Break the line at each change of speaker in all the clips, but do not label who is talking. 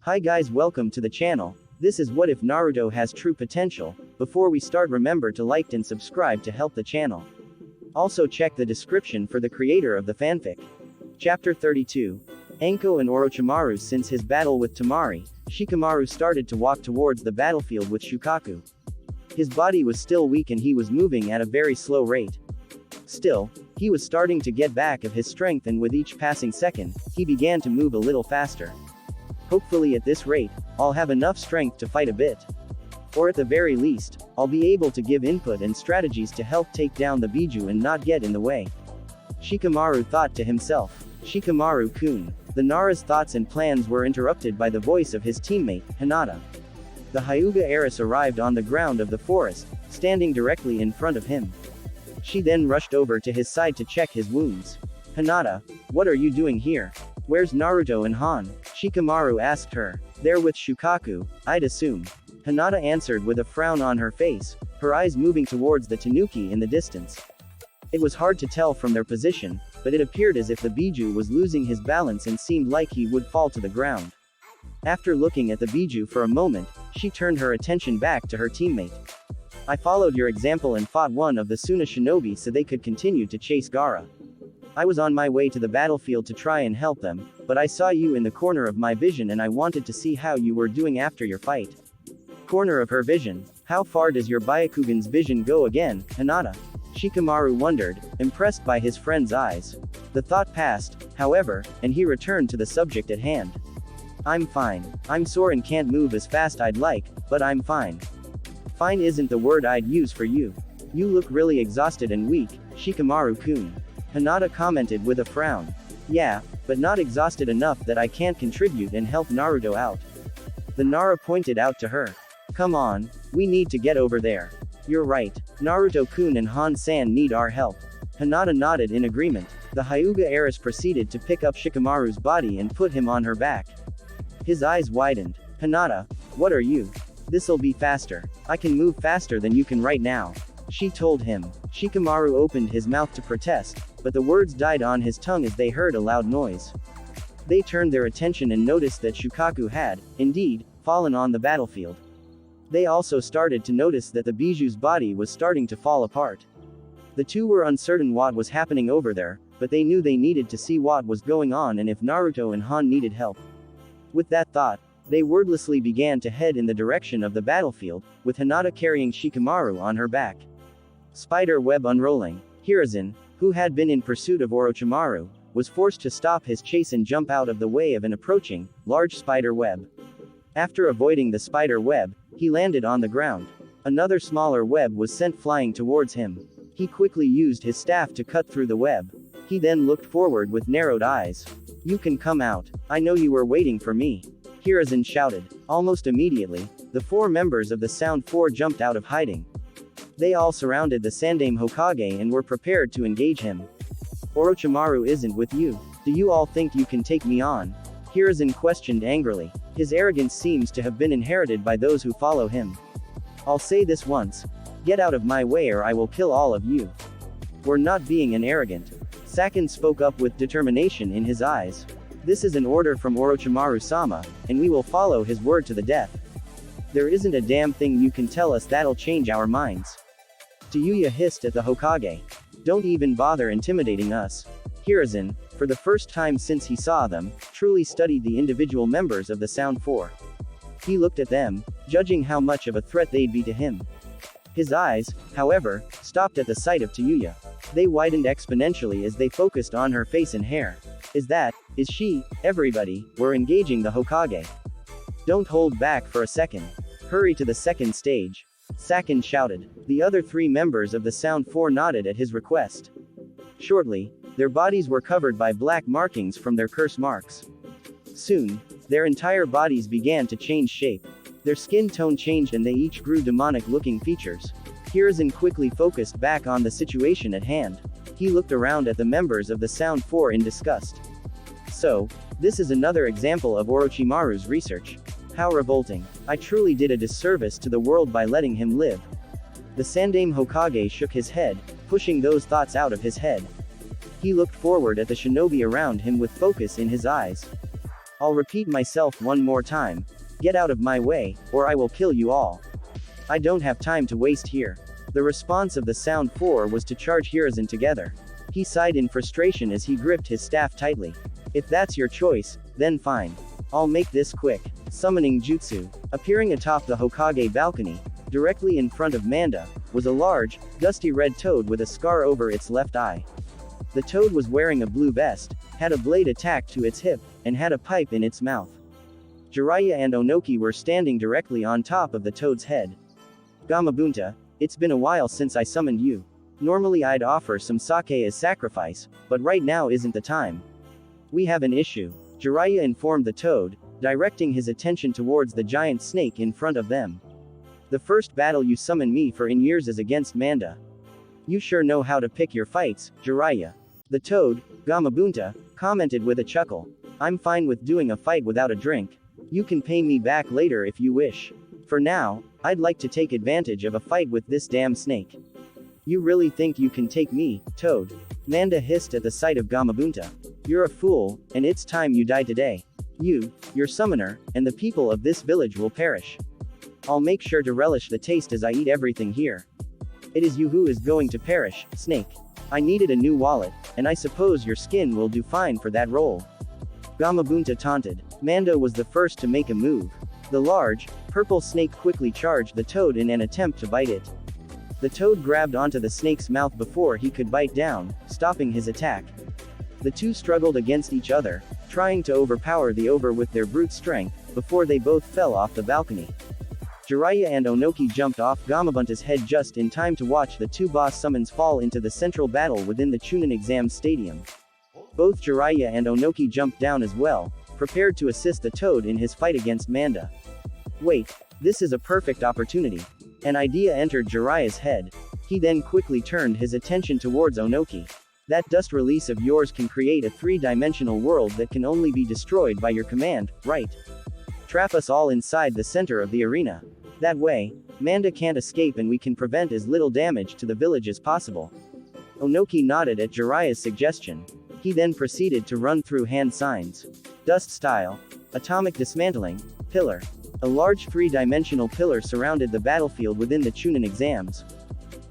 Hi guys, welcome to the channel. This is what if Naruto has true potential. Before we start, remember to like and subscribe to help the channel. Also check the description for the creator of the fanfic. Chapter 32. Anko and Orochimaru. Since his battle with Temari, Shikamaru started to walk towards the battlefield with Shukaku. His body was still weak and he was moving at a very slow rate. Still, he was starting to get back of his strength, and with each passing second, he began to move a little faster. Hopefully at this rate, I'll have enough strength to fight a bit. Or at the very least, I'll be able to give input and strategies to help take down the Biju and not get in the way. Shikamaru thought to himself. Shikamaru-kun. The Nara's thoughts and plans were interrupted by the voice of his teammate, Hinata. The Hyuga heiress arrived on the ground of the forest, standing directly in front of him. She then rushed over to his side to check his wounds. Hinata, what are you doing here? Where's Naruto and Han? Shikamaru asked her. They're with Shukaku, I'd assume. Hinata answered with a frown on her face, her eyes moving towards the Tanuki in the distance. It was hard to tell from their position, but it appeared as if the Biju was losing his balance and seemed like he would fall to the ground. After looking at the Biju for a moment, she turned her attention back to her teammate. I followed your example and fought one of the Suna shinobi so they could continue to chase Gaara. I was on my way to the battlefield to try and help them, but I saw you in the corner of my vision and I wanted to see how you were doing after your fight. Corner of her vision? How far does your Byakugan's vision go again, Hinata? Shikamaru wondered, impressed by his friend's eyes. The thought passed, however, and he returned to the subject at hand. I'm fine. I'm sore and can't move as fast I'd like, but I'm fine. Fine isn't the word I'd use for you. You look really exhausted and weak, Shikamaru-kun. Hinata commented with a frown. Yeah, but not exhausted enough that I can't contribute and help Naruto out. The Nara pointed out to her. Come on, we need to get over there. You're right, Naruto-kun and Han-san need our help. Hinata nodded in agreement. The Hyuga heiress proceeded to pick up Shikamaru's body and put him on her back. His eyes widened. Hinata, what are you? This'll be faster. I can move faster than you can right now. She told him. Shikamaru opened his mouth to protest, but the words died on his tongue as they heard a loud noise. They turned their attention and noticed that Shukaku had, indeed, fallen on the battlefield. They also started to notice that the Biju's body was starting to fall apart. The two were uncertain what was happening over there, but they knew they needed to see what was going on and if Naruto and Han needed help. With that thought, they wordlessly began to head in the direction of the battlefield, with Hinata carrying Shikamaru on her back. Spider web unrolling. Hiruzen, who had been in pursuit of Orochimaru, was forced to stop his chase and jump out of the way of an approaching, large spider web. After avoiding the spider web, he landed on the ground. Another smaller web was sent flying towards him. He quickly used his staff to cut through the web. He then looked forward with narrowed eyes. You can come out. I know you were waiting for me. Hiruzen shouted. Almost immediately, the four members of the Sound Four jumped out of hiding. They all surrounded the Sandaime Hokage and were prepared to engage him. Orochimaru isn't with you. Do you all think you can take me on? Hiruzen questioned angrily. His arrogance seems to have been inherited by those who follow him. I'll say this once. Get out of my way or I will kill all of you. We're not being an arrogant. Sakin spoke up with determination in his eyes. This is an order from Orochimaru-sama, and we will follow his word to the death. There isn't a damn thing you can tell us that'll change our minds. Tayuya hissed at the Hokage. Don't even bother intimidating us. Hiruzen, for the first time since he saw them, truly studied the individual members of the Sound Four. He looked at them, judging how much of a threat they'd be to him. His eyes, however, stopped at the sight of Tayuya. They widened exponentially as they focused on her face and hair. Is she, everybody, were engaging the Hokage. Don't hold back for a second. Hurry to the second stage. Sakin shouted. The other three members of the Sound Four nodded at his request. Shortly, their bodies were covered by black markings from their curse marks. Soon, their entire bodies began to change shape. Their skin tone changed and they each grew demonic-looking features. Hiruzen quickly focused back on the situation at hand. He looked around at the members of the Sound Four in disgust. So, this is another example of Orochimaru's research. How revolting. I truly did a disservice to the world by letting him live. The Sandaime Hokage shook his head, pushing those thoughts out of his head. He looked forward at the shinobi around him with focus in his eyes. I'll repeat myself one more time. Get out of my way, or I will kill you all. I don't have time to waste here. The response of the Sound 4 was to charge Hiruzen together. He sighed in frustration as he gripped his staff tightly. If that's your choice, then fine. I'll make this quick. Summoning Jutsu. Appearing atop the Hokage balcony, directly in front of Manda, was a large, dusty red toad with a scar over its left eye. The toad was wearing a blue vest, had a blade attached to its hip, and had a pipe in its mouth. Jiraiya and Onoki were standing directly on top of the toad's head. Gamabunta, it's been a while since I summoned you. Normally I'd offer some sake as sacrifice, but right now isn't the time. We have an issue, Jiraiya informed the toad, directing his attention towards the giant snake in front of them. The first battle you summoned me for in years is against Manda. You sure know how to pick your fights, Jiraiya. The toad, Gamabunta, commented with a chuckle. I'm fine with doing a fight without a drink. You can pay me back later if you wish. For now, I'd like to take advantage of a fight with this damn snake. You really think you can take me, Toad? Manda hissed at the sight of Gamabunta. You're a fool, and it's time you die today. You, your summoner, and the people of this village will perish. I'll make sure to relish the taste as I eat everything here. It is you who is going to perish, Snake. I needed a new wallet, and I suppose your skin will do fine for that role. Gamabunta taunted. Manda was the first to make a move. The large, purple snake quickly charged the toad in an attempt to bite it. The toad grabbed onto the snake's mouth before he could bite down, stopping his attack. The two struggled against each other, trying to overpower the ogre with their brute strength, before they both fell off the balcony. Jiraiya and Onoki jumped off Gamabunta's head just in time to watch the two boss summons fall into the central battle within the Chunin Exam Stadium. Both Jiraiya and Onoki jumped down as well, prepared to assist the toad in his fight against Manda. Wait, this is a perfect opportunity. An idea entered Jiraiya's head. He then quickly turned his attention towards Onoki. That dust release of yours can create a three-dimensional world that can only be destroyed by your command, right? Trap us all inside the center of the arena. That way, Manda can't escape and we can prevent as little damage to the village as possible. Onoki nodded at Jiraiya's suggestion. He then proceeded to run through hand signs. Dust style. Atomic dismantling. Pillar. A large three-dimensional pillar surrounded the battlefield within the Chunin exams.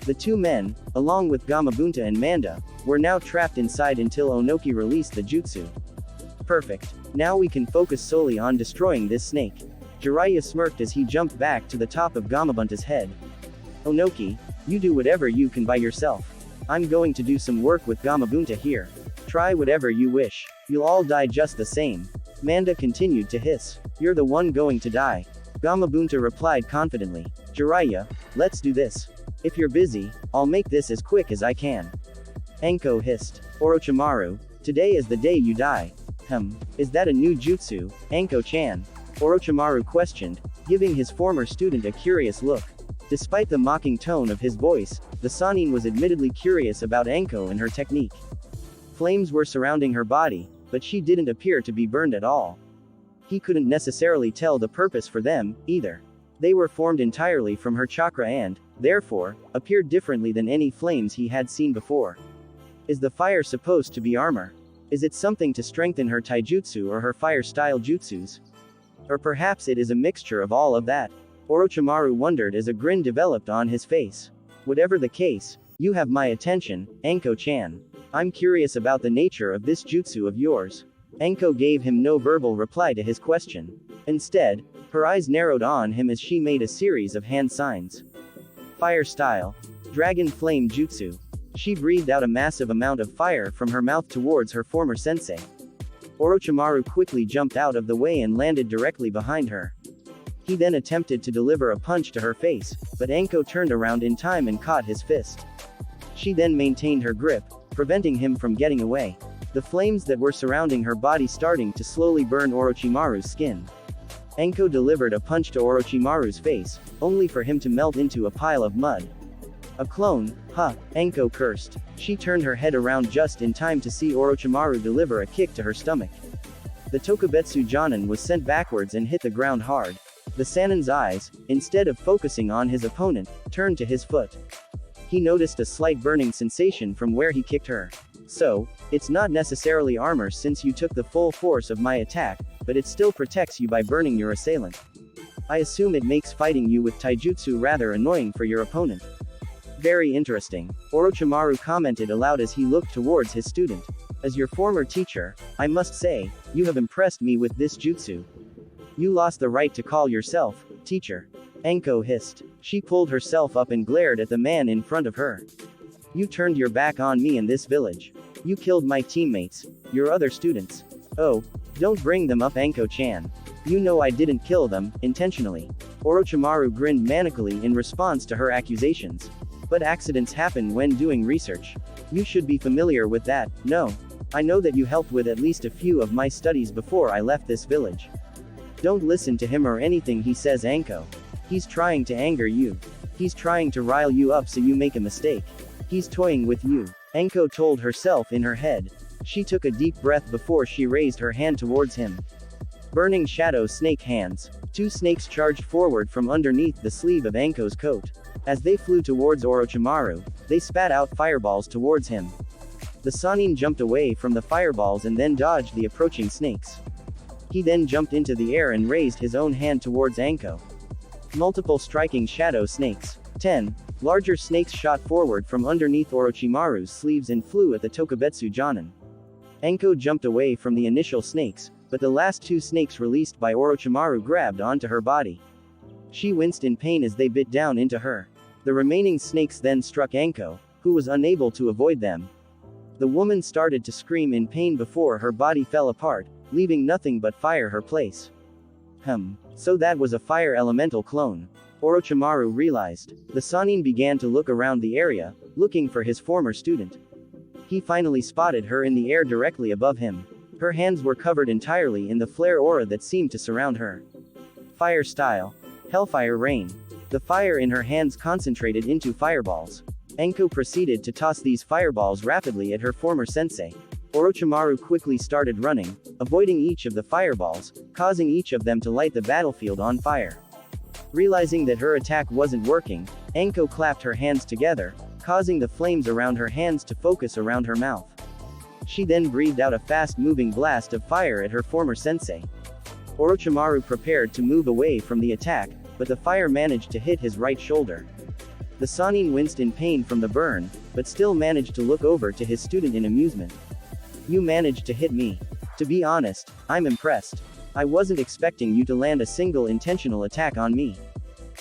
The two men, along with Gamabunta and Manda, were now trapped inside until Onoki released the jutsu. Perfect. Now we can focus solely on destroying this snake. Jiraiya smirked as he jumped back to the top of Gamabunta's head. Onoki, you do whatever you can by yourself. I'm going to do some work with Gamabunta here. Try whatever you wish. You'll all die just the same. Manda continued to hiss. You're the one going to die. Gamabunta replied confidently. Jiraiya, let's do this. If you're busy, I'll make this as quick as I can. Anko hissed. Orochimaru, today is the day you die. Is that a new jutsu, Anko-chan? Orochimaru questioned, giving his former student a curious look. Despite the mocking tone of his voice, the Sannin was admittedly curious about Anko and her technique. Flames were surrounding her body, but she didn't appear to be burned at all. He couldn't necessarily tell the purpose for them, either. They were formed entirely from her chakra and, therefore, appeared differently than any flames he had seen before. Is the fire supposed to be armor? Is it something to strengthen her taijutsu or her fire-style jutsus? Or perhaps it is a mixture of all of that? Orochimaru wondered as a grin developed on his face. Whatever the case, you have my attention, Anko-chan. I'm curious about the nature of this jutsu of yours. Anko gave him no verbal reply to his question. Instead, her eyes narrowed on him as she made a series of hand signs. Fire style. Dragon flame jutsu. She breathed out a massive amount of fire from her mouth towards her former sensei. Orochimaru quickly jumped out of the way and landed directly behind her. He then attempted to deliver a punch to her face, but Anko turned around in time and caught his fist. She then maintained her grip, preventing him from getting away. The flames that were surrounding her body starting to slowly burn Orochimaru's skin. Anko delivered a punch to Orochimaru's face, only for him to melt into a pile of mud. A clone, huh, Anko cursed. She turned her head around just in time to see Orochimaru deliver a kick to her stomach. The Tokubetsu Jonin was sent backwards and hit the ground hard. The Sannin's eyes, instead of focusing on his opponent, turned to his foot. He noticed a slight burning sensation from where he kicked her. So, it's not necessarily armor since you took the full force of my attack, but it still protects you by burning your assailant. I assume it makes fighting you with taijutsu rather annoying for your opponent. Very interesting, Orochimaru commented aloud as he looked towards his student. As your former teacher, I must say, you have impressed me with this jutsu. You lost the right to call yourself teacher. Anko hissed. She pulled herself up and glared at the man in front of her. You turned your back on me in this village. You killed my teammates, your other students. Oh, don't bring them up, Anko-chan. You know I didn't kill them, intentionally. Orochimaru grinned manically in response to her accusations. But accidents happen when doing research. You should be familiar with that, no? I know that you helped with at least a few of my studies before I left this village. Don't listen to him or anything he says, Anko. He's trying to anger you. He's trying to rile you up so you make a mistake. He's toying with you, Anko told herself in her head. She took a deep breath before she raised her hand towards him. Burning shadow snake hands. Two snakes charged forward from underneath the sleeve of Anko's coat. As they flew towards Orochimaru, they spat out fireballs towards him. The Sannin jumped away from the fireballs and then dodged the approaching snakes. He then jumped into the air and raised his own hand towards Anko. Multiple striking shadow snakes. 10 larger snakes shot forward from underneath Orochimaru's sleeves and flew at the Tokubetsu Jonin. Anko jumped away from the initial snakes, but the last two snakes released by Orochimaru grabbed onto her body. She winced in pain as they bit down into her. The remaining snakes then struck Anko, who was unable to avoid them. The woman started to scream in pain before her body fell apart, leaving nothing but fire her place. So that was a fire elemental clone. Orochimaru realized. The Sannin began to look around the area, looking for his former student. He finally spotted her in the air directly above him. Her hands were covered entirely in the flare aura that seemed to surround her. Fire style. Hellfire rain. The fire in her hands concentrated into fireballs. Anko proceeded to toss these fireballs rapidly at her former sensei. Orochimaru quickly started running, avoiding each of the fireballs, causing each of them to light the battlefield on fire. Realizing that her attack wasn't working, Anko clapped her hands together, causing the flames around her hands to focus around her mouth. She then breathed out a fast-moving blast of fire at her former sensei. Orochimaru prepared to move away from the attack, but the fire managed to hit his right shoulder. The Sannin winced in pain from the burn, but still managed to look over to his student in amusement. You managed to hit me. To be honest, I'm impressed. I wasn't expecting you to land a single intentional attack on me.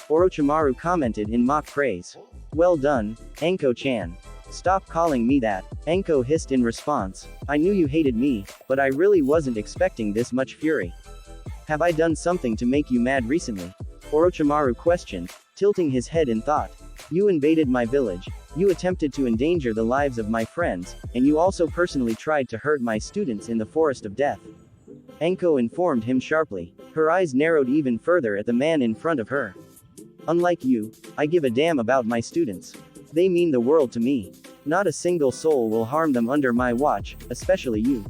Orochimaru commented in mock praise. Well done, Anko-chan. Stop calling me that, Anko hissed in response. I knew you hated me, but I really wasn't expecting this much fury. Have I done something to make you mad recently? Orochimaru questioned, tilting his head in thought. You invaded my village, you attempted to endanger the lives of my friends, and you also personally tried to hurt my students in the Forest of Death. Anko informed him sharply. Her eyes narrowed even further at the man in front of her. Unlike you, I give a damn about my students. They mean the world to me. Not a single soul will harm them under my watch, especially you.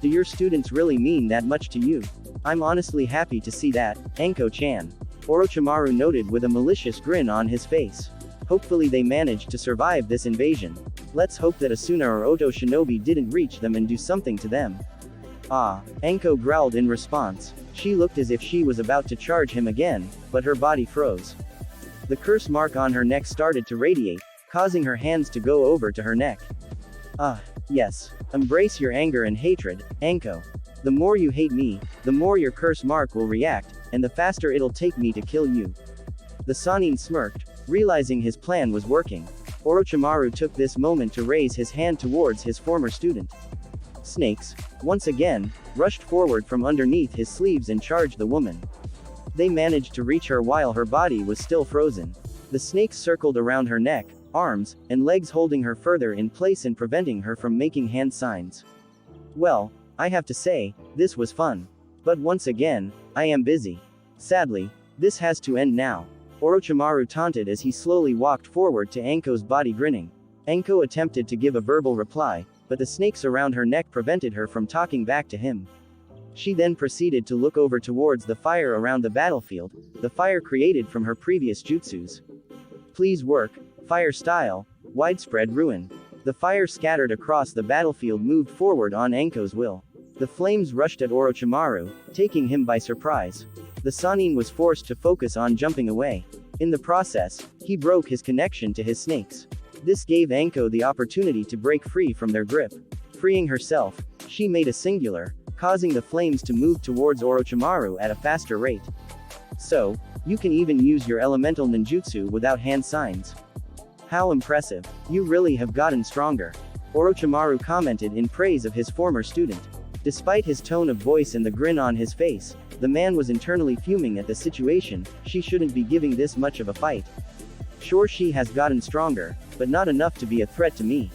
Do your students really mean that much to you? I'm honestly happy to see that, Anko-chan. Orochimaru noted with a malicious grin on his face. Hopefully they managed to survive this invasion. Let's hope that Asuna or Oto Shinobi didn't reach them and do something to them. Ah, Anko growled in response. She looked as if she was about to charge him again, but her body froze. The curse mark on her neck started to radiate, causing her hands to go over to her neck. Yes. Embrace your anger and hatred, Anko. The more you hate me, the more your curse mark will react, and the faster it'll take me to kill you. The Sannin smirked, realizing his plan was working. Orochimaru took this moment to raise his hand towards his former student. Snakes, once again, rushed forward from underneath his sleeves and charged the woman. They managed to reach her while her body was still frozen. The snakes circled around her neck, arms, and legs, holding her further in place and preventing her from making hand signs. Well, I have to say, this was fun. But once again, I am busy. Sadly, this has to end now. Orochimaru taunted as he slowly walked forward to Anko's body, grinning. Anko attempted to give a verbal reply, but the snakes around her neck prevented her from talking back to him. She then proceeded to look over towards the fire around the battlefield, the fire created from her previous jutsus. Please work, fire style, widespread ruin. The fire scattered across the battlefield moved forward on Anko's will. The flames rushed at Orochimaru, taking him by surprise. The Sannin was forced to focus on jumping away. In the process, he broke his connection to his snakes. This gave Anko the opportunity to break free from their grip. Freeing herself, she made a singular, causing the flames to move towards Orochimaru at a faster rate. So, you can even use your elemental ninjutsu without hand signs. How impressive. You really have gotten stronger. Orochimaru commented in praise of his former student. Despite his tone of voice and the grin on his face, the man was internally fuming at the situation. She shouldn't be giving this much of a fight. Sure, she has gotten stronger, but not enough to be a threat to me.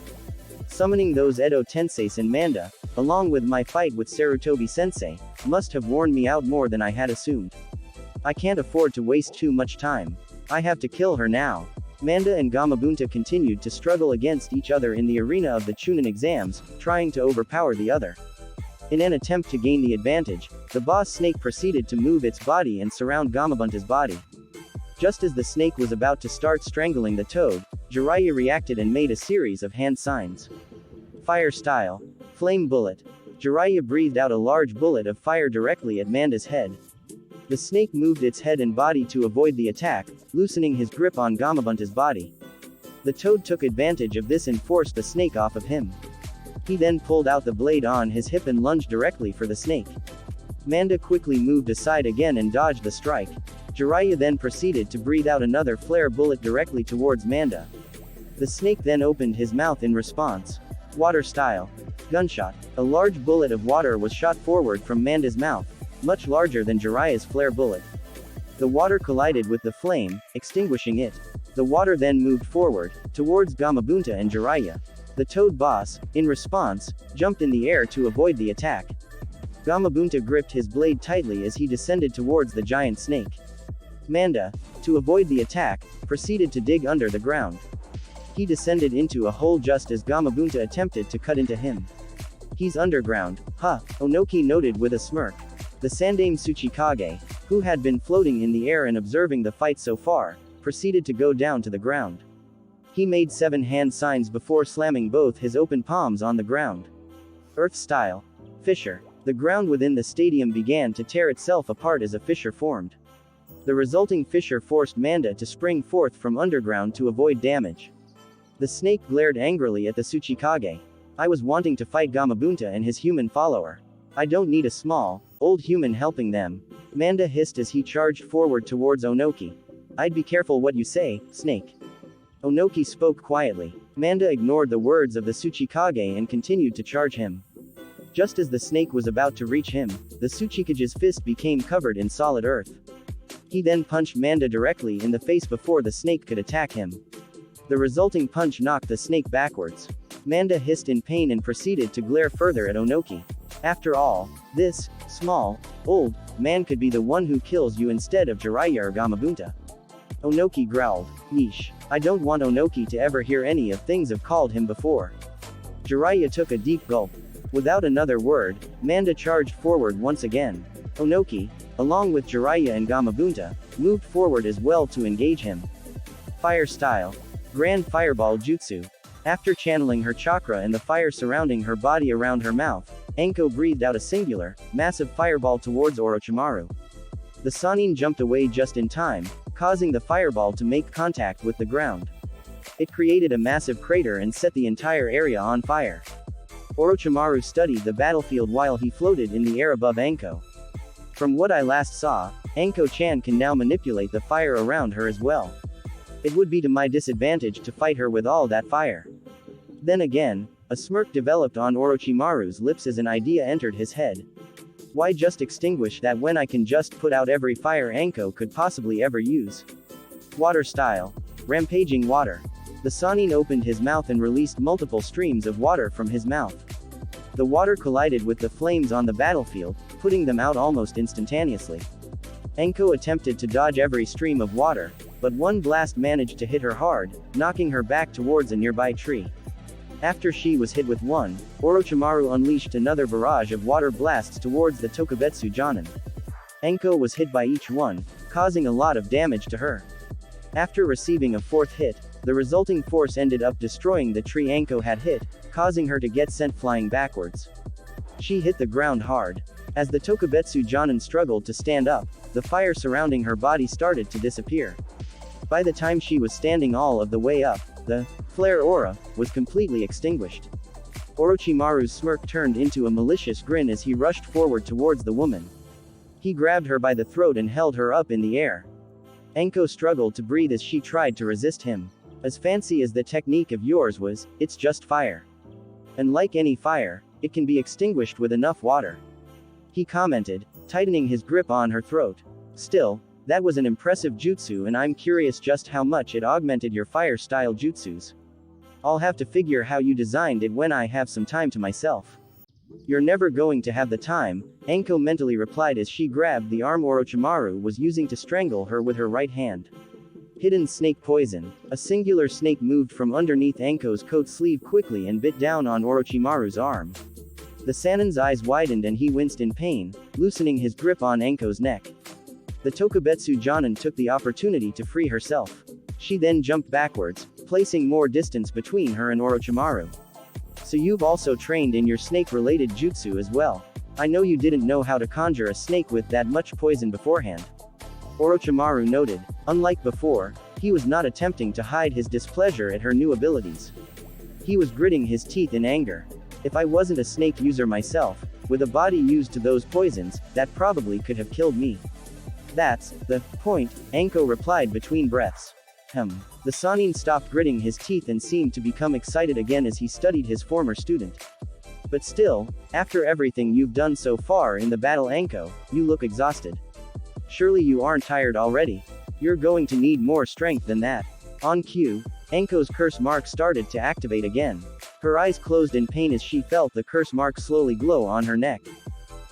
Summoning those Edo Tenseis and Manda, along with my fight with Sarutobi Sensei, must have worn me out more than I had assumed. I can't afford to waste too much time. I have to kill her now. Manda and Gamabunta continued to struggle against each other in the arena of the Chunin exams, trying to overpower the other. In an attempt to gain the advantage, the boss snake proceeded to move its body and surround Gamabunta's body. Just as the snake was about to start strangling the toad, Jiraiya reacted and made a series of hand signs. Fire style. Flame bullet. Jiraiya breathed out a large bullet of fire directly at Manda's head. The snake moved its head and body to avoid the attack, loosening his grip on Gamabunta's body. The toad took advantage of this and forced the snake off of him. He then pulled out the blade on his hip and lunged directly for the snake. Manda quickly moved aside again and dodged the strike. Jiraiya then proceeded to breathe out another flare bullet directly towards Manda. The snake then opened his mouth in response. Water style. Gunshot. A large bullet of water was shot forward from Manda's mouth, much larger than Jiraiya's flare bullet. The water collided with the flame, extinguishing it. The water then moved forward, towards Gamabunta and Jiraiya. The toad boss, in response, jumped in the air to avoid the attack. Gamabunta gripped his blade tightly as he descended towards the giant snake. Manda, to avoid the attack, proceeded to dig under the ground. He descended into a hole just as Gamabunta attempted to cut into him. He's underground, huh, Onoki noted with a smirk. The Sandaime Tsuchikage, who had been floating in the air and observing the fight so far, proceeded to go down to the ground. He made 7 hand signs before slamming both his open palms on the ground. Earth style. Fissure. The ground within the stadium began to tear itself apart as a fissure formed. The resulting fissure forced Manda to spring forth from underground to avoid damage. The snake glared angrily at the Tsuchikage. I was wanting to fight Gamabunta and his human follower. I don't need a small, old human helping them. Manda hissed as he charged forward towards Onoki. I'd be careful what you say, snake. Onoki spoke quietly. Manda ignored the words of the Tsuchikage and continued to charge him. Just as the snake was about to reach him, the Tsuchikage's fist became covered in solid earth. He then punched Manda directly in the face before the snake could attack him. The resulting punch knocked the snake backwards. Manda hissed in pain and proceeded to glare further at Onoki. After all, this, small, old, man could be the one who kills you instead of Jiraiya or Gamabunta. Onoki growled. Yeesh. I don't want Onoki to ever hear any of things I've called him before. Jiraiya took a deep gulp. Without another word, Manda charged forward once again. Onoki, along with Jiraiya and Gamabunta, moved forward as well to engage him. Fire style. Grand Fireball Jutsu. After channeling her chakra and the fire surrounding her body around her mouth, Anko breathed out a singular, massive fireball towards Orochimaru. The Sannin jumped away just in time, causing the fireball to make contact with the ground. It created a massive crater and set the entire area on fire. Orochimaru studied the battlefield while he floated in the air above Anko. From what I last saw, Anko-chan can now manipulate the fire around her as well. It would be to my disadvantage to fight her with all that fire. Then again, a smirk developed on Orochimaru's lips as an idea entered his head. Why just extinguish that when I can just put out every fire Anko could possibly ever use? Water style. Rampaging water. The Sannin opened his mouth and released multiple streams of water from his mouth. The water collided with the flames on the battlefield, putting them out almost instantaneously. Anko attempted to dodge every stream of water, but one blast managed to hit her hard, knocking her back towards a nearby tree. After she was hit with one, Orochimaru unleashed another barrage of water blasts towards the Tokubetsu Jonin. Anko was hit by each one, causing a lot of damage to her. After receiving a 4th hit, the resulting force ended up destroying the tree Anko had hit, causing her to get sent flying backwards. She hit the ground hard. As the Tokubetsu Jonin struggled to stand up, the fire surrounding her body started to disappear. By the time she was standing all of the way up, the flare aura was completely extinguished. Orochimaru's smirk turned into a malicious grin as he rushed forward towards the woman. He grabbed her by the throat and held her up in the air. Enko struggled to breathe as she tried to resist him. As fancy as the technique of yours was, it's just fire. And like any fire, it can be extinguished with enough water. He commented, tightening his grip on her throat. Still, that was an impressive jutsu and I'm curious just how much it augmented your fire-style jutsus. I'll have to figure how you designed it when I have some time to myself. You're never going to have the time, Enko mentally replied as she grabbed the arm Orochimaru was using to strangle her with her right hand. Hidden snake poison. A singular snake moved from underneath Enko's coat sleeve quickly and bit down on Orochimaru's arm. The Sanin's eyes widened and he winced in pain, loosening his grip on Enko's neck. The Tokubetsu Jonin took the opportunity to free herself. She then jumped backwards, placing more distance between her and Orochimaru. So you've also trained in your snake-related jutsu as well. I know you didn't know how to conjure a snake with that much poison beforehand. Orochimaru noted. Unlike before, he was not attempting to hide his displeasure at her new abilities. He was gritting his teeth in anger. If I wasn't a snake user myself, with a body used to those poisons, that probably could have killed me. That's the point, Enko replied between breaths. The Sannin stopped gritting his teeth and seemed to become excited again as he studied his former student. But still, after everything you've done so far in the battle Enko, you look exhausted. Surely you aren't tired already? You're going to need more strength than that. On cue, Enko's curse mark started to activate again. Her eyes closed in pain as she felt the curse mark slowly glow on her neck.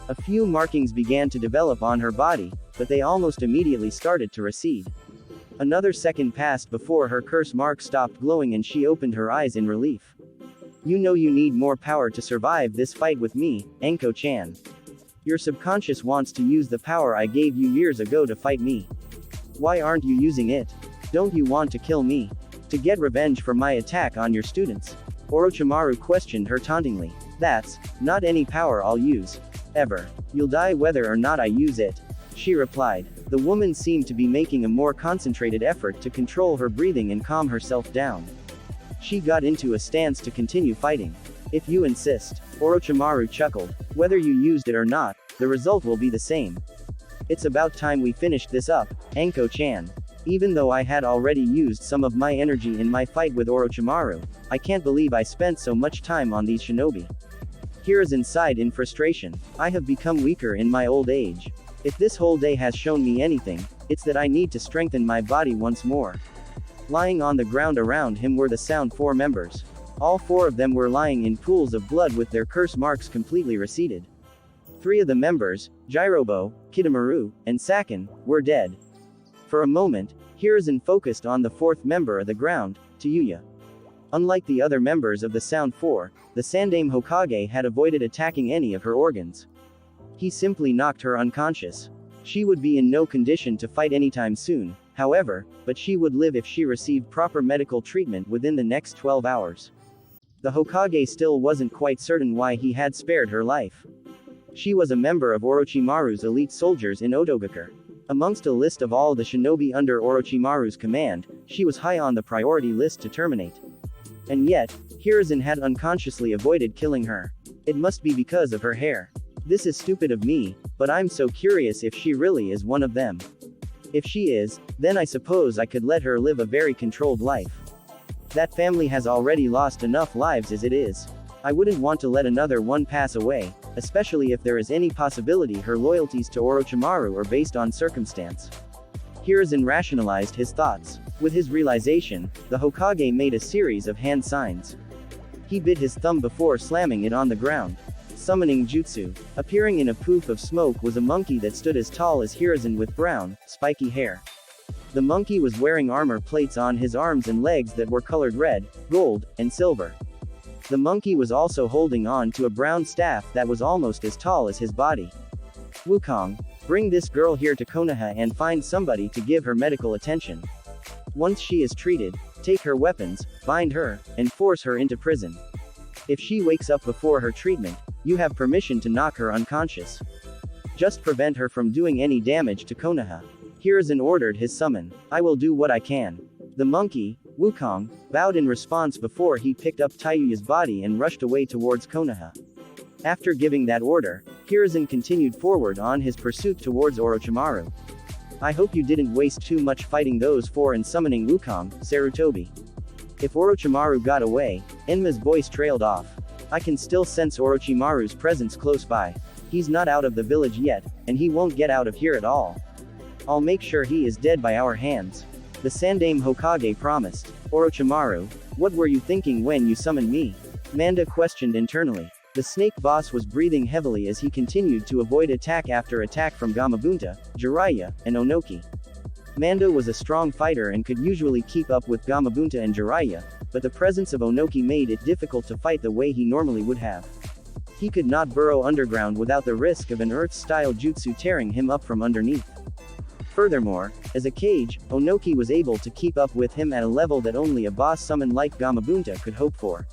A few markings began to develop on her body, but they almost immediately started to recede. Another second passed before her curse mark stopped glowing and she opened her eyes in relief. You know you need more power to survive this fight with me, Enko-chan. Your subconscious wants to use the power I gave you years ago to fight me. Why aren't you using it? Don't you want to kill me? To get revenge for my attack on your students? Orochimaru questioned her tauntingly. That's not any power I'll use. Ever. You'll die whether or not I use it. She replied. The woman seemed to be making a more concentrated effort to control her breathing and calm herself down. She got into a stance to continue fighting. If you insist, Orochimaru chuckled. Whether you used it or not, the result will be the same. It's about time we finished this up, Enko-chan. Even though I had already used some of my energy in my fight with Orochimaru, I can't believe I spent so much time on these shinobi. Hiruzen sighed in frustration. I have become weaker in my old age. If this whole day has shown me anything, it's that I need to strengthen my body once more. Lying on the ground around him were the Sound 4 members. All 4 of them were lying in pools of blood with their curse marks completely receded. 3 of the members, Jirobo, Kidomaru, and Sakin, were dead. For a moment, Hiruzen focused on the 4th member of the ground, Tayuya. Unlike the other members of the Sound 4, the Sandaime Hokage had avoided attacking any of her organs. He simply knocked her unconscious. She would be in no condition to fight anytime soon, however, but she would live if she received proper medical treatment within the next 12 hours. The Hokage still wasn't quite certain why he had spared her life. She was a member of Orochimaru's elite soldiers in Otogakure. Amongst a list of all the shinobi under Orochimaru's command, she was high on the priority list to terminate. And yet, Hiruzen had unconsciously avoided killing her. It must be because of her hair. This is stupid of me, but I'm so curious if she really is one of them. If she is, then I suppose I could let her live a very controlled life. That family has already lost enough lives as it is. I wouldn't want to let another one pass away, especially if there is any possibility her loyalties to Orochimaru are based on circumstance. Hiruzen rationalized his thoughts. With his realization, the Hokage made a series of hand signs. He bit his thumb before slamming it on the ground. Summoning jutsu. Appearing in a poof of smoke was a monkey that stood as tall as Hiruzen with brown, spiky hair. The monkey was wearing armor plates on his arms and legs that were colored red, gold, and silver. The monkey was also holding on to a brown staff that was almost as tall as his body. Wukong, bring this girl here to Konoha and find somebody to give her medical attention. Once she is treated, take her weapons, bind her, and force her into prison. If she wakes up before her treatment, You have permission to knock her unconscious. Just prevent her from doing any damage to Konoha. Hiruzen ordered his summon. I will do what I can. The monkey, Wukong, bowed in response before he picked up Taiyuya's body and rushed away towards Konoha. After giving that order, Hiruzen continued forward on his pursuit towards Orochimaru. I hope you didn't waste too much fighting those four and summoning Wukong, Sarutobi. If Orochimaru got away, Enma's voice trailed off. I can still sense Orochimaru's presence close by. He's not out of the village yet, and he won't get out of here at all. I'll make sure he is dead by our hands. The Sandaime Hokage promised. Orochimaru, what were you thinking when you summoned me? Manda questioned internally. The snake boss was breathing heavily as he continued to avoid attack after attack from Gamabunta, Jiraiya, and Onoki. Manda was a strong fighter and could usually keep up with Gamabunta and Jiraiya, but the presence of Onoki made it difficult to fight the way he normally would have. He could not burrow underground without the risk of an earth-style jutsu tearing him up from underneath. Furthermore, as a cage, Onoki was able to keep up with him at a level that only a boss summon like Gamabunta could hope for.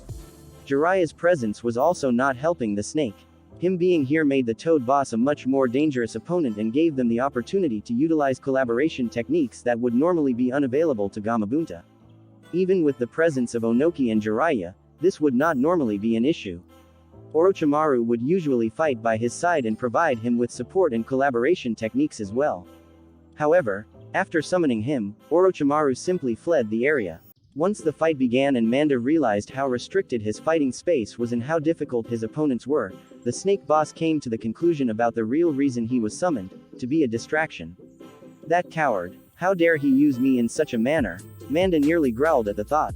Jiraiya's presence was also not helping the snake. Him being here made the Toad boss a much more dangerous opponent and gave them the opportunity to utilize collaboration techniques that would normally be unavailable to Gamabunta. Even with the presence of Onoki and Jiraiya, this would not normally be an issue. Orochimaru would usually fight by his side and provide him with support and collaboration techniques as well. However, after summoning him, Orochimaru simply fled the area. Once the fight began and Manda realized how restricted his fighting space was and how difficult his opponents were, the snake boss came to the conclusion about the real reason he was summoned, to be a distraction. That coward, how dare he use me in such a manner? Manda nearly growled at the thought.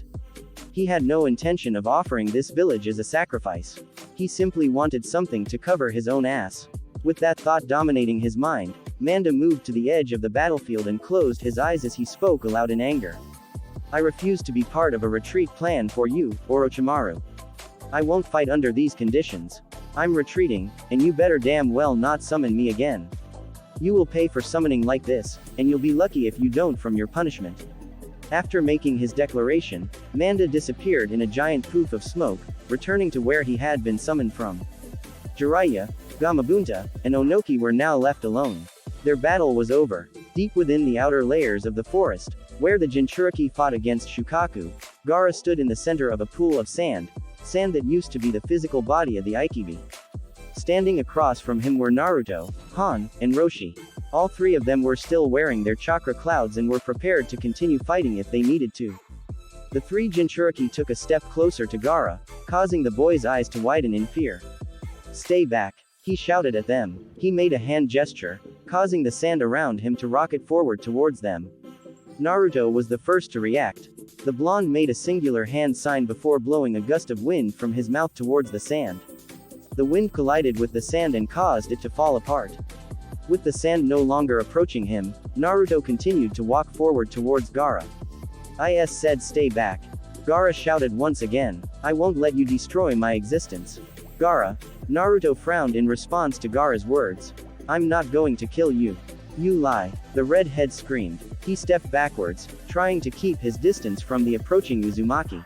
He had no intention of offering this village as a sacrifice. He simply wanted something to cover his own ass. With that thought dominating his mind, Manda moved to the edge of the battlefield and closed his eyes as he spoke aloud in anger. I refuse to be part of a retreat plan for you, Orochimaru. I won't fight under these conditions. I'm retreating, and you better damn well not summon me again. You will pay for summoning like this, and you'll be lucky if you don't from your punishment. After making his declaration, Manda disappeared in a giant poof of smoke, returning to where he had been summoned from. Jiraiya, Gamabunta, and Onoki were now left alone. Their battle was over. Deep within the outer layers of the forest, where the Jinchuriki fought against Shukaku, Gaara stood in the center of a pool of sand that used to be the physical body of the Ikibi. Standing across from him were Naruto, Han, and Roshi. All three of them were still wearing their chakra clouds and were prepared to continue fighting if they needed to. The three Jinchuriki took a step closer to Gaara, causing the boy's eyes to widen in fear. Stay back, he shouted at them. He made a hand gesture, causing the sand around him to rocket forward towards them. Naruto was the first to react. The blonde made a singular hand sign before blowing a gust of wind from his mouth towards the sand. The wind collided with the sand and caused it to fall apart. With the sand no longer approaching him, Naruto continued to walk forward towards Gaara. I said stay back. Gaara shouted once again. I won't let you destroy my existence. Gaara. Naruto frowned in response to Gaara's words. I'm not going to kill you. You lie. The redhead screamed. He stepped backwards, trying to keep his distance from the approaching Uzumaki.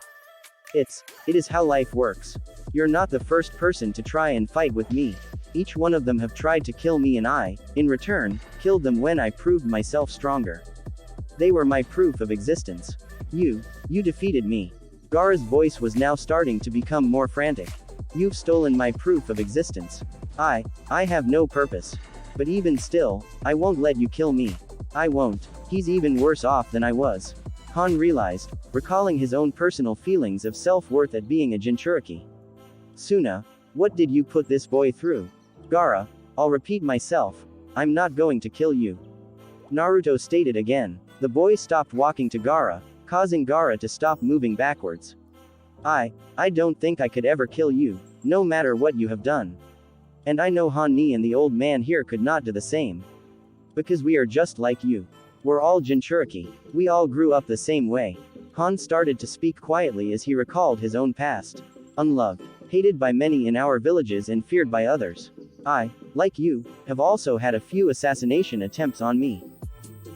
It is how life works. You're not the first person to try and fight with me. Each one of them have tried to kill me and I, in return, killed them when I proved myself stronger. They were my proof of existence. You defeated me. Gaara's voice was now starting to become more frantic. You've stolen my proof of existence. I have no purpose. But even still, I won't let you kill me. I won't. He's even worse off than I was. Han realized, recalling his own personal feelings of self-worth at being a Jinchuriki. Suna, what did you put this boy through? Gaara, I'll repeat myself. I'm not going to kill you. Naruto stated again. The boy stopped walking to Gaara, causing Gaara to stop moving backwards. I don't think I could ever kill you, no matter what you have done. And I know Han Ni and the old man here could not do the same. Because we are just like you. We're all Jinchuriki. We all grew up the same way. Han started to speak quietly as he recalled his own past. Unloved, hated by many in our villages and feared by others. I, like you, have also had a few assassination attempts on me.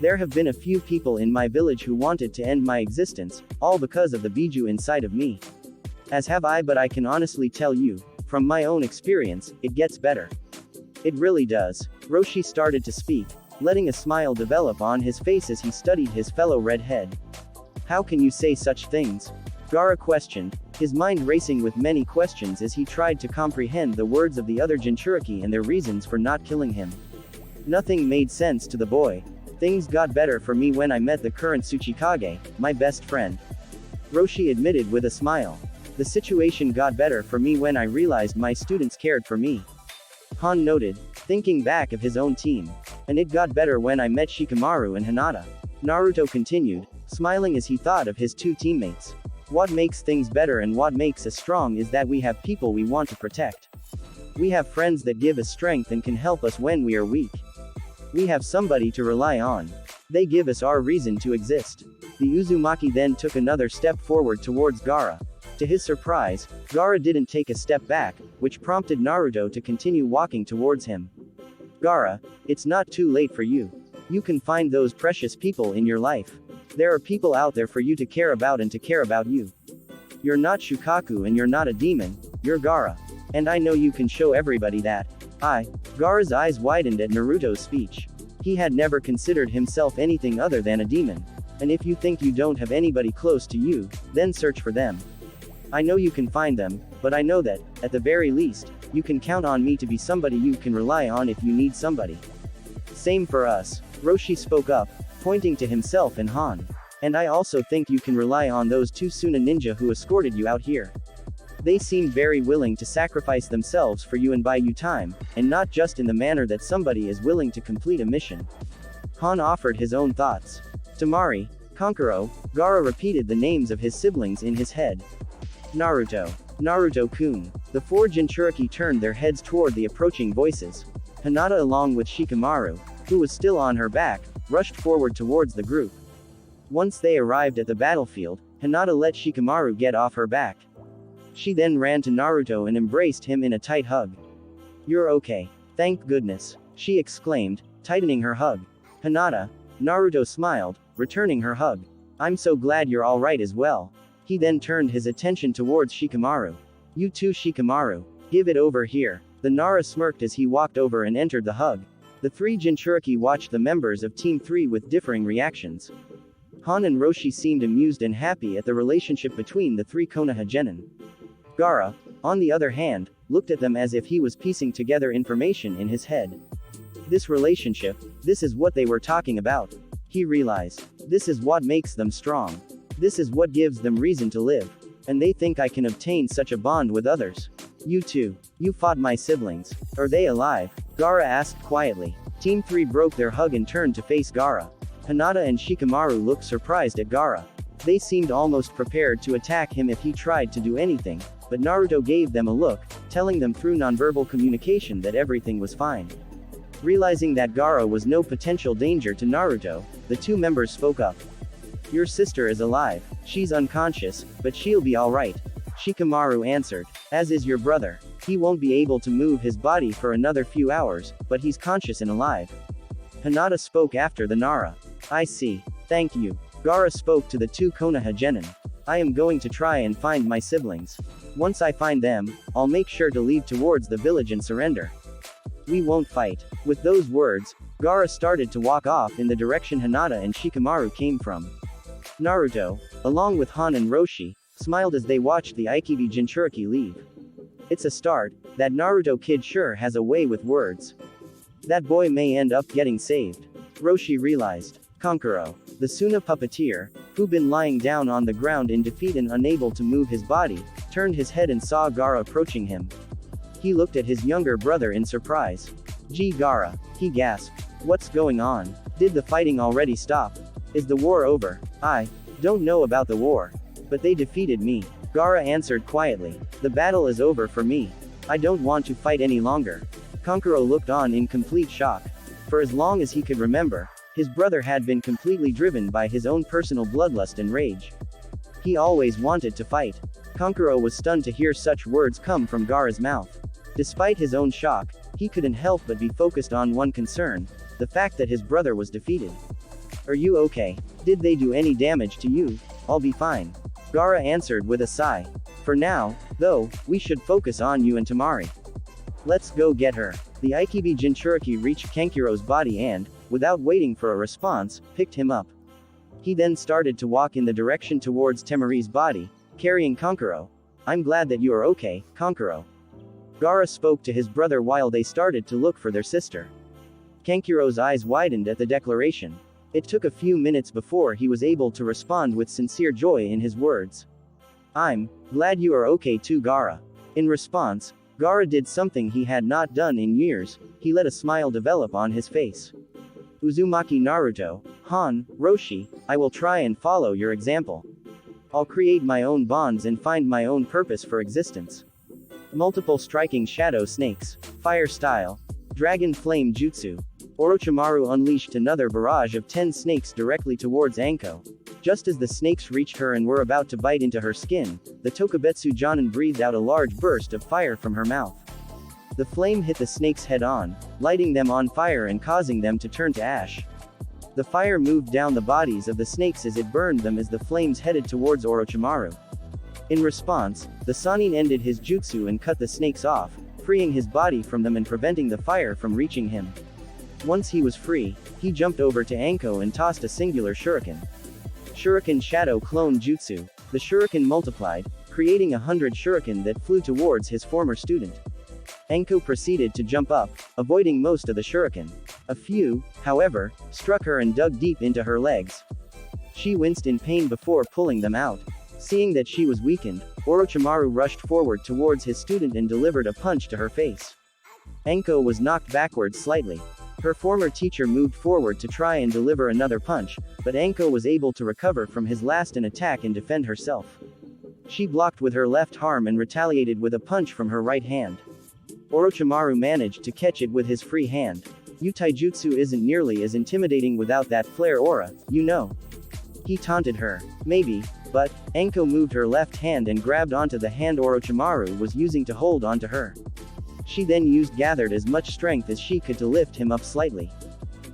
There have been a few people in my village who wanted to end my existence, all because of the Biju inside of me. As have I, but I can honestly tell you, From my own experience, it gets better. It really does. Roshi started to speak, letting a smile develop on his face as he studied his fellow redhead. How can you say such things? Gaara questioned, his mind racing with many questions as he tried to comprehend the words of the other Jinchuriki and their reasons for not killing him. Nothing made sense to the boy. Things got better for me when I met the current Tsuchikage, my best friend. Roshi admitted with a smile. The situation got better for me when I realized my students cared for me. Han noted, thinking back of his own team. And it got better when I met Shikamaru and Hinata. Naruto continued, smiling as he thought of his two teammates. What makes things better and what makes us strong is that we have people we want to protect. We have friends that give us strength and can help us when we are weak. We have somebody to rely on. They give us our reason to exist. The Uzumaki then took another step forward towards Gaara. To his surprise, Gaara didn't take a step back, which prompted Naruto to continue walking towards him. Gaara, it's not too late for you. You can find those precious people in your life. There are people out there for you to care about and to care about you. You're not Shukaku and you're not a demon, you're Gaara. And I know you can show everybody that. Gaara's eyes widened at Naruto's speech. He had never considered himself anything other than a demon. And if you think you don't have anybody close to you, then search for them. I know you can find them, but I know that, at the very least, you can count on me to be somebody you can rely on if you need somebody. Same for us. Roshi spoke up, pointing to himself and Han. And I also think you can rely on those two Suna ninja who escorted you out here. They seemed very willing to sacrifice themselves for you and buy you time, and not just in the manner that somebody is willing to complete a mission. Han offered his own thoughts. Temari, Kankuro, Gaara repeated the names of his siblings in his head. Naruto. Naruto-kun. The four Jinchuriki turned their heads toward the approaching voices. Hinata along with Shikamaru, who was still on her back, rushed forward towards the group. Once they arrived at the battlefield, Hinata let Shikamaru get off her back. She then ran to Naruto and embraced him in a tight hug. You're okay. Thank goodness, she exclaimed, tightening her hug. Hinata. Naruto smiled, returning her hug. I'm so glad you're alright as well. He then turned his attention towards Shikamaru. You too, Shikamaru. Give it over here. The Nara smirked as he walked over and entered the hug. The three Jinchuriki watched the members of Team 3 with differing reactions. Han and Roshi seemed amused and happy at the relationship between the three Konoha genin. Gaara, on the other hand, looked at them as if he was piecing together information in his head. This relationship, this is what they were talking about. He realized. This is what makes them strong. This is what gives them reason to live. And they think I can obtain such a bond with others. You too. You fought my siblings. Are they alive? Gaara asked quietly. Team 3 broke their hug and turned to face Gaara. Hinata and Shikamaru looked surprised at Gaara. They seemed almost prepared to attack him if he tried to do anything, but Naruto gave them a look, telling them through nonverbal communication that everything was fine. Realizing that Gaara was no potential danger to Naruto, the two members spoke up. Your sister is alive. She's unconscious, but she'll be alright. Shikamaru answered. As is your brother. He won't be able to move his body for another few hours, but he's conscious and alive. Hinata spoke after the Nara. I see. Thank you. Gaara spoke to the two Konoha genin. I am going to try and find my siblings. Once I find them, I'll make sure to leave towards the village and surrender. We won't fight. With those words, Gaara started to walk off in the direction Hinata and Shikamaru came from. Naruto, along with Han and Roshi, smiled as they watched the Ikibi Jinchuriki leave. It's a start. That Naruto kid sure has a way with words. That boy may end up getting saved. Roshi realized. Kankuro, the Suna puppeteer, who'd been lying down on the ground in defeat and unable to move his body, turned his head and saw Gaara approaching him. He looked at his younger brother in surprise. Gee Gaara, he gasped. What's going on? Did the fighting already stop? Is the war over? I don't know about the war. But they defeated me. Gaara answered quietly. The battle is over for me. I don't want to fight any longer. Kankuro looked on in complete shock. For as long as he could remember, his brother had been completely driven by his own personal bloodlust and rage. He always wanted to fight. Kankuro was stunned to hear such words come from Gaara's mouth. Despite his own shock, he couldn't help but be focused on one concern, the fact that his brother was defeated. Are you okay? Did they do any damage to you? I'll be fine. Gaara answered with a sigh. For now, Though, we should focus on you and Tamari. Let's go get her. The Ikibi Jinchuriki reached Kenkiro's body and, without waiting for a response, picked him up. He then started to walk in the direction towards Tamari's body, carrying Kankuro. I'm glad that you are okay, Kankuro. Gaara spoke to his brother while they started to look for their sister. Kenkiro's eyes widened at the declaration. It took a few minutes before he was able to respond with sincere joy in his words. I'm glad you are okay too, Gaara. In response, Gaara did something he had not done in years. He let a smile develop on his face. Uzumaki Naruto, Han, Roshi, I will try and follow your example. I'll create my own bonds and find my own purpose for existence. Multiple striking shadow snakes. Fire style. Dragon flame jutsu. Orochimaru unleashed another barrage of 10 snakes directly towards Anko. Just as the snakes reached her and were about to bite into her skin, the Tokubetsu Jonin breathed out a large burst of fire from her mouth. The flame hit the snakes head-on, lighting them on fire and causing them to turn to ash. The fire moved down the bodies of the snakes as it burned them as the flames headed towards Orochimaru. In response, the Sannin ended his jutsu and cut the snakes off, freeing his body from them and preventing the fire from reaching him. Once he was free, he jumped over to Anko and tossed a singular shuriken. Shuriken Shadow Clone Jutsu. The shuriken multiplied, creating 100 shuriken that flew towards his former student. Anko proceeded to jump up, avoiding most of the shuriken. A few, however, struck her and dug deep into her legs. She winced in pain before pulling them out. Seeing that she was weakened, Orochimaru rushed forward towards his student and delivered a punch to her face. Anko was knocked backwards slightly. Her former teacher moved forward to try and deliver another punch, but Anko was able to recover from his last attack and defend herself. She blocked with her left arm and retaliated with a punch from her right hand. Orochimaru managed to catch it with his free hand. Taijutsu isn't nearly as intimidating without that flare aura, you know. He taunted her. Maybe, but, Anko moved her left hand and grabbed onto the hand Orochimaru was using to hold onto her. She then gathered as much strength as she could to lift him up slightly.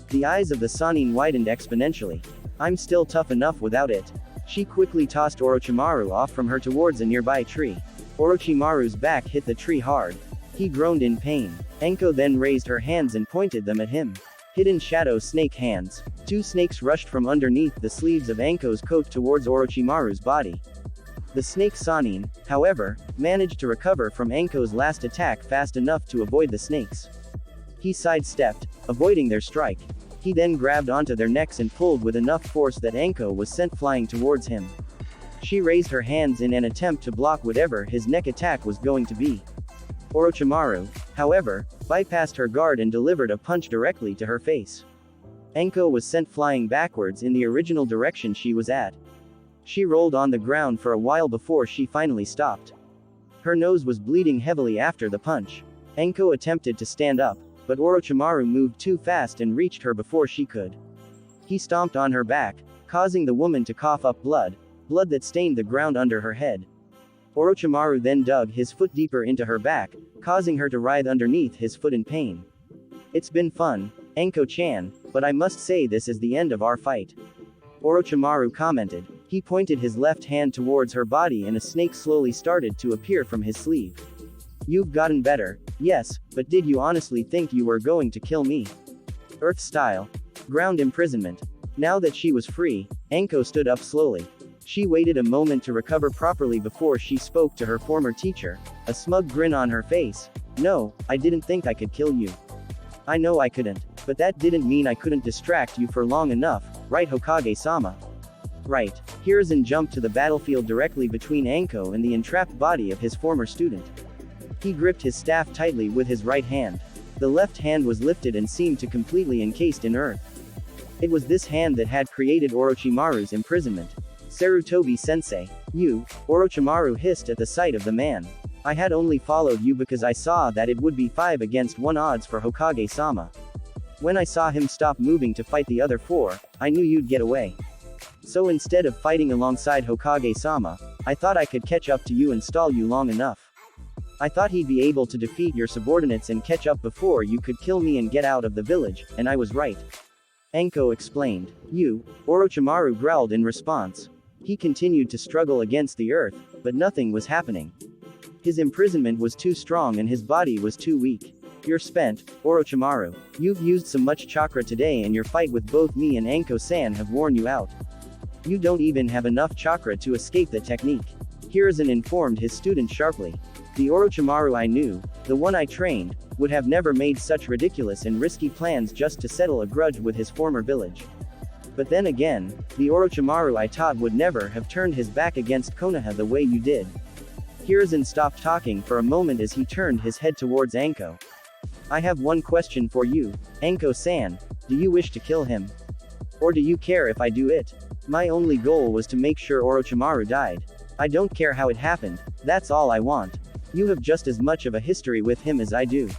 The eyes of the Sannin widened exponentially. I'm still tough enough without it. She quickly tossed Orochimaru off from her towards a nearby tree. Orochimaru's back hit the tree hard. He groaned in pain. Anko then raised her hands and pointed them at him. Hidden Shadow Snake Hands. 2 snakes rushed from underneath the sleeves of Anko's coat towards Orochimaru's body. The snake Sannin, however, managed to recover from Anko's last attack fast enough to avoid the snakes. He sidestepped, avoiding their strike. He then grabbed onto their necks and pulled with enough force that Anko was sent flying towards him. She raised her hands in an attempt to block whatever his neck attack was going to be. Orochimaru, however, bypassed her guard and delivered a punch directly to her face. Anko was sent flying backwards in the original direction she was at. She rolled on the ground for a while before she finally stopped. Her nose was bleeding heavily after the punch. Anko attempted to stand up, but Orochimaru moved too fast and reached her before she could. He stomped on her back, causing the woman to cough up blood that stained the ground under her head. Orochimaru then dug his foot deeper into her back, causing her to writhe underneath his foot in pain. It's been fun, Anko-chan, but I must say this is the end of our fight. Orochimaru commented. He pointed his left hand towards her body and a snake slowly started to appear from his sleeve. You've gotten better, yes, but did you honestly think you were going to kill me? Earth style. Ground imprisonment. Now that she was free, Anko stood up slowly. She waited a moment to recover properly before she spoke to her former teacher, a smug grin on her face. No, I didn't think I could kill you. I know I couldn't, but that didn't mean I couldn't distract you for long enough, right Hokage-sama? Right. Hiruzen jumped to the battlefield directly between Anko and the entrapped body of his former student. He gripped his staff tightly with his right hand. The left hand was lifted and seemed to completely encased in earth. It was this hand that had created Orochimaru's imprisonment. Sarutobi-sensei. You, Orochimaru hissed at the sight of the man. I had only followed you because I saw that it would be 5 against 1 odds for Hokage-sama. When I saw him stop moving to fight the other 4, I knew you'd get away. So instead of fighting alongside Hokage-sama, I thought I could catch up to you and stall you long enough. I thought he'd be able to defeat your subordinates and catch up before you could kill me and get out of the village, and I was right. Anko explained. You, Orochimaru growled in response. He continued to struggle against the earth, but nothing was happening. His imprisonment was too strong and his body was too weak. You're spent, Orochimaru. You've used so much chakra today and your fight with both me and Anko-san have worn you out. You don't even have enough chakra to escape the technique. Hiruzen informed his student sharply. The Orochimaru I knew, the one I trained, would have never made such ridiculous and risky plans just to settle a grudge with his former village. But then again, the Orochimaru I taught would never have turned his back against Konoha the way you did. Hiruzen stopped talking for a moment as he turned his head towards Anko. I have one question for you, Anko-san, do you wish to kill him? Or do you care if I do it? My only goal was to make sure Orochimaru died. I don't care how it happened, that's all I want. You have just as much of a history with him as I do.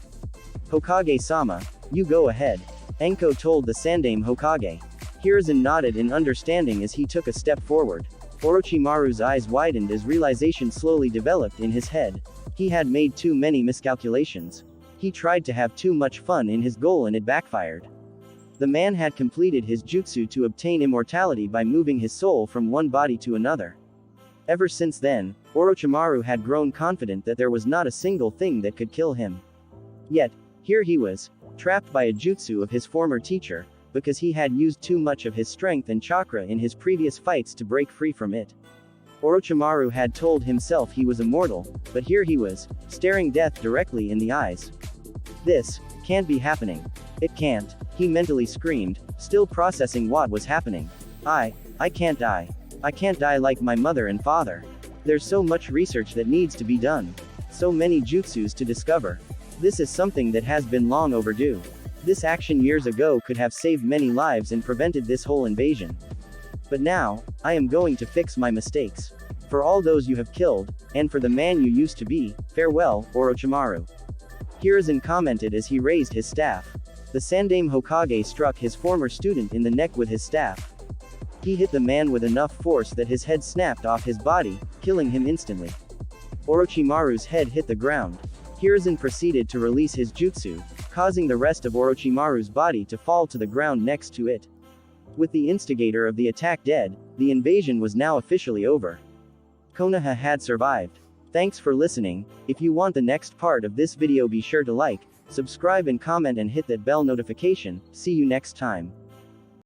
Hokage-sama, you go ahead. Anko told the Sandaime Hokage. Hiruzen nodded in understanding as he took a step forward. Orochimaru's eyes widened as realization slowly developed in his head. He had made too many miscalculations. He tried to have too much fun in his goal and it backfired. The man had completed his jutsu to obtain immortality by moving his soul from one body to another. Ever since then, Orochimaru had grown confident that there was not a single thing that could kill him. Yet, here he was, trapped by a jutsu of his former teacher, because he had used too much of his strength and chakra in his previous fights to break free from it. Orochimaru had told himself he was immortal, but here he was, staring death directly in the eyes. This can't be happening. It can't, he mentally screamed, still processing what was happening. I can't die. I can't die like my mother and father. There's so much research that needs to be done. So many jutsus to discover. This is something that has been long overdue. This action years ago could have saved many lives and prevented this whole invasion. But now, I am going to fix my mistakes. For all those you have killed, and for the man you used to be, farewell, Orochimaru. Hiruzen commented as he raised his staff. The Sandaime Hokage struck his former student in the neck with his staff. He hit the man with enough force that his head snapped off his body, killing him instantly. Orochimaru's head hit the ground. Hiruzen proceeded to release his jutsu, causing the rest of Orochimaru's body to fall to the ground next to it. With the instigator of the attack dead, the invasion was now officially over. Konoha had survived. Thanks for listening. If you want the next part of this video, be sure to like, subscribe and comment and hit that bell notification. See you next time.